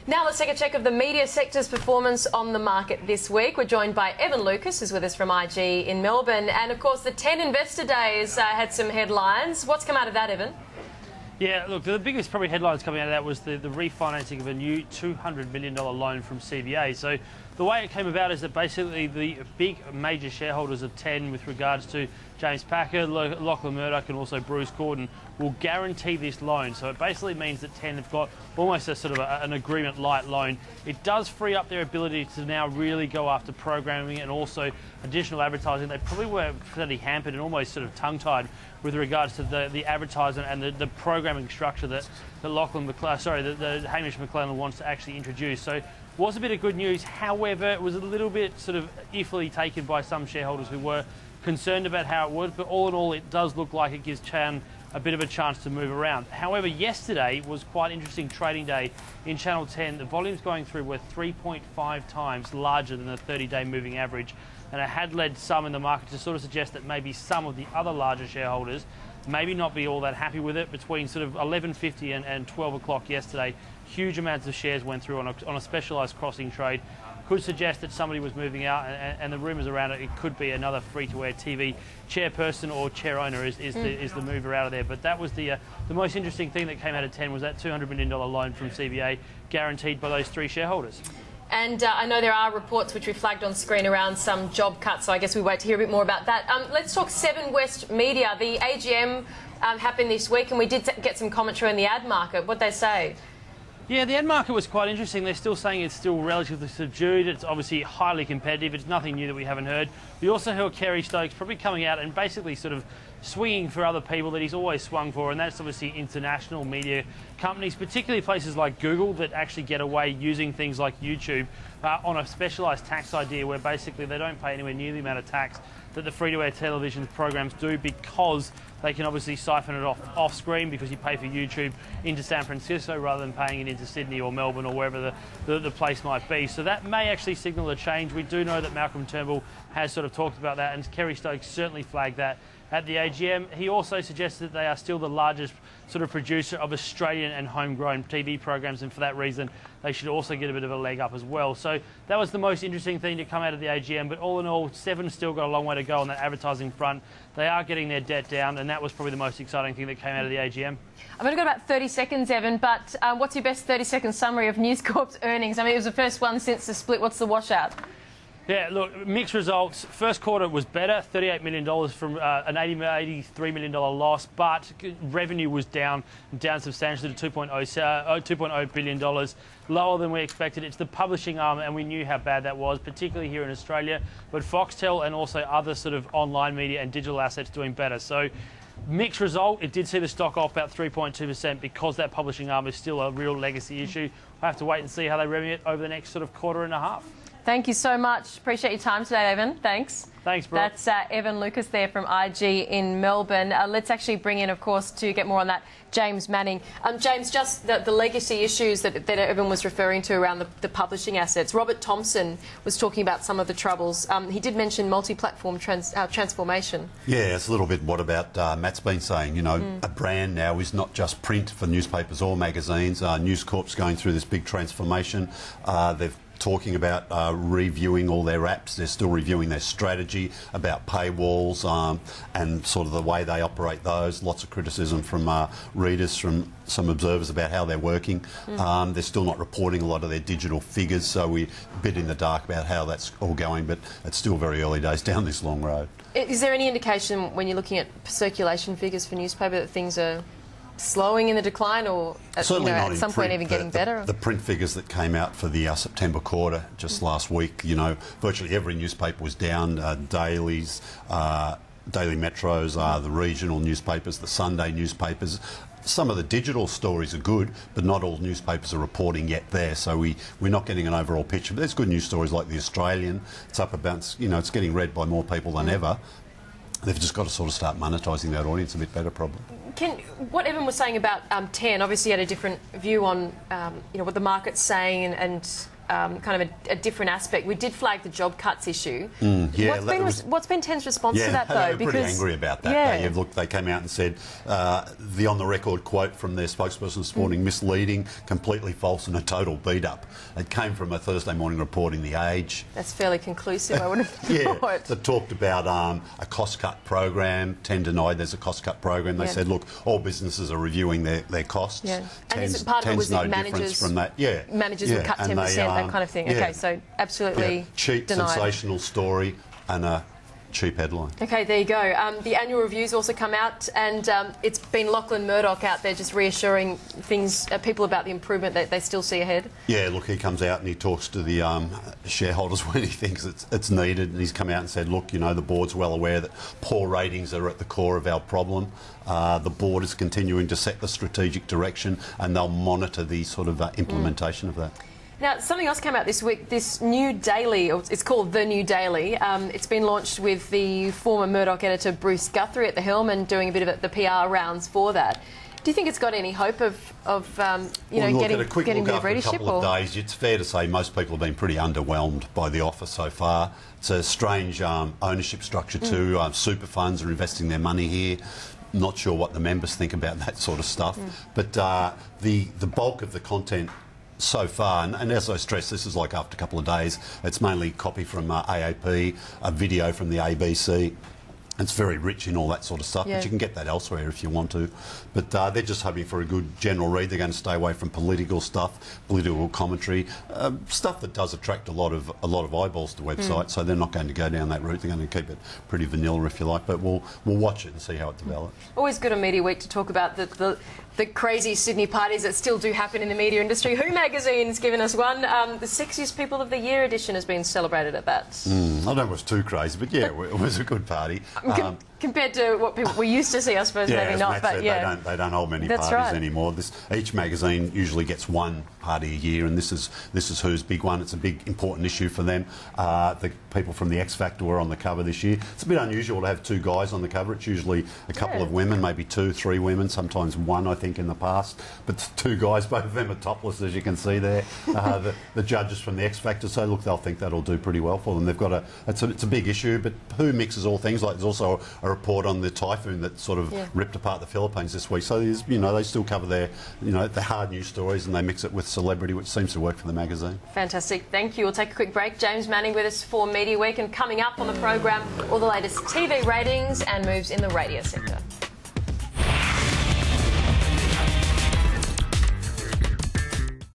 Now let's take a check of the media sector's performance on the market this week. We're joined by Evan Lucas, who's with us from IG in Melbourne. And, of course, the 10 Investor Days had some headlines. What's come out of that, Evan? Yeah, look, the biggest probably headlines coming out of that was the refinancing of a new $200 million loan from CBA. So the way it came about is that basically the big major shareholders of 10 with regards to James Packer, Lachlan Murdoch and also Bruce Gordon will guarantee this loan. So it basically means that 10 have got almost a sort of an agreement light loan. It does free up their ability to now really go after programming and also additional advertising. They probably were fairly hampered and almost sort of tongue-tied with regards to the advertising and the programming structure that Hamish McLennan wants to actually introduce. So was a bit of good news. However, it was a little bit sort of iffily taken by some shareholders who were concerned about how it would, but all in all, it does look like it gives Chan a bit of a chance to move around. However, yesterday was quite an interesting trading day in Channel 10. The volumes going through were 3.5 times larger than the 30-day moving average, and it had led some in the market to sort of suggest that maybe some of the other larger shareholders maybe not be all that happy with it. Between sort of 11:50 and 12 o'clock yesterday, huge amounts of shares went through on a specialised crossing trade. Could suggest that somebody was moving out, and the rumours around it, it could be another free-to-air TV chairperson or chair owner is the mover out of there. But that was the most interesting thing that came out of 10 was that $200 million loan from CBA guaranteed by those three shareholders. And I know there are reports which we flagged on screen around some job cuts, so I guess we wait to hear a bit more about that. Let's talk Seven West Media. The AGM happened this week, and we did get some commentary on the ad market. What'd they say? Yeah, the ad market was quite interesting. They're still saying it's still relatively subdued. It's obviously highly competitive. It's nothing new that we haven't heard. We also heard Kerry Stokes probably coming out and basically sort of swinging for other people that he's always swung for, and that's obviously international media companies, particularly places like Google that actually get away using things like YouTube on a specialised tax idea where basically they don't pay anywhere near the amount of tax that the free-to-air television programs do, because they can obviously siphon it off screen because you pay for YouTube into San Francisco rather than paying it into Sydney or Melbourne or wherever the place might be. So that may actually signal a change. We do know that Malcolm Turnbull has sort of talked about that, and Kerry Stokes certainly flagged that at the AGM. He also suggested that they are still the largest sort of producer of Australian and homegrown TV programs, and for that reason they should also get a bit of a leg up as well. So that was the most interesting thing to come out of the AGM, but all in all, Seven's still got a long way to go on that advertising front. They are getting their debt down, and that was probably the most exciting thing that came out of the AGM. I've only got about 30 seconds, Evan, but what's your best 30-second summary of News Corp's earnings? I mean, it was the first one since the split. What's the washout? Yeah, look, mixed results. First quarter was better, $38 million from an $83 million loss, but revenue was down substantially to $2.0 billion, lower than we expected. It's the publishing arm, and we knew how bad that was, particularly here in Australia, but Foxtel and also other sort of online media and digital assets doing better. So mixed result. It did see the stock off about 3.2% because that publishing arm is still a real legacy issue. We'll have to wait and see how they revenue it over the next sort of quarter and a half. Thank you so much. Appreciate your time today, Evan. Thanks. Thanks, Brooke. That's Evan Lucas there from IG in Melbourne. Let's actually bring in, of course, to get more on that, James Manning. James, just the legacy issues that Evan was referring to around the publishing assets. Robert Thompson was talking about some of the troubles. He did mention multi-platform transformation. Yeah, it's a little bit what about Matt's been saying. You know, a brand now is not just print for newspapers or magazines. News Corp's going through this big transformation. They've talking about reviewing all their apps. They're still reviewing their strategy about paywalls and sort of the way they operate those. Lots of criticism from readers, from some observers about how they're working. They're still not reporting a lot of their digital figures, so we're a bit in the dark about how that's all going, but it's still very early days down this long road. Is there any indication when you're looking at circulation figures for newspaper that things are slowing in the decline, or at some point even getting better? The print figures that came out for the September quarter just last week, you know, virtually every newspaper was down. Dailies, Daily Metros, the regional newspapers, the Sunday newspapers. Some of the digital stories are good, but not all newspapers are reporting yet there, so we're not getting an overall picture. But there's good news stories like The Australian. It's up about, you know, it's getting read by more people than ever. They've just got to sort of start monetising that audience a bit better, probably. What Evan was saying about 10, obviously he had a different view on you know, what the market's saying and kind of a different aspect. We did flag the job cuts issue. Yeah, What's been Ten's response to that, though? They were pretty angry about that. Yeah. They came out and said the on-the-record quote from their spokesperson this morning, misleading, completely false and a total beat-up. It came from a Thursday morning report in The Age. That's fairly conclusive, I would have Yeah, thought. that talked about a cost-cut program. Ten denied there's a cost-cut program. They said, look, all businesses are reviewing their costs. Yeah. And Ten's, part of it was no the managers difference from that. Yeah, managers would cut 10%, that kind of thing. Yeah. Okay, so absolutely cheap, denied. sensational story and a cheap headline. Okay, there you go. The annual review's also come out, and it's been Lachlan Murdoch out there just reassuring people about the improvement that they still see ahead. Yeah, look, he comes out and he talks to the shareholders when he thinks it's needed, and he's come out and said, look, you know, the board's well aware that poor ratings are at the core of our problem. The board is continuing to set the strategic direction, and they'll monitor the sort of implementation of that. Now, something else came out this week, this new daily, or it's called The New Daily. It's been launched with the former Murdoch editor Bruce Guthrie at the helm and doing a bit of the PR rounds for that. Do you think it's got any hope of getting a quick getting look the after readership? a couple of days, it's fair to say most people have been pretty underwhelmed by the offer so far. It's a strange ownership structure too. Super funds are investing their money here. Not sure what the members think about that sort of stuff. But the bulk of the content so far, and as I stress, this is like after a couple of days, it's mainly copy from AAP, a video from the ABC. It's very rich in all that sort of stuff, but you can get that elsewhere if you want to. But they're just hoping for a good general read. They're going to stay away from political stuff, political commentary, stuff that does attract a lot of eyeballs to the website. So they're not going to go down that route. They're going to keep it pretty vanilla, if you like. But we'll watch it and see how it develops. Always good on Media Week to talk about the crazy Sydney parties that still do happen in the media industry. Who magazine's given us one. The Sexiest People of the Year edition has been celebrated at that. I don't know if it was too crazy, but yeah, it was a good party. Compared to what people we used to see, I suppose, maybe not. But said, they don't hold many That's parties right. anymore. Each magazine usually gets one party a year, and this is whose big one. It's a big important issue for them. The people from the X Factor were on the cover this year. It's a bit unusual to have two guys on the cover. It's usually a couple of women, maybe 2, 3 women, sometimes one, I think, in the past. But two guys, both of them are topless, as you can see there. The judges from the X Factor say, look, they'll think that'll do pretty well for them. They've got it's a big issue, but who mixes all things? Like there's also a report on the typhoon that sort of ripped apart the Philippines this week. So they still cover the hard news stories, and they mix it with celebrity, which seems to work for the magazine. Fantastic. Thank you. We'll take a quick break. James Manning with us for Media Week, and coming up on the program, all the latest TV ratings and moves in the radio sector.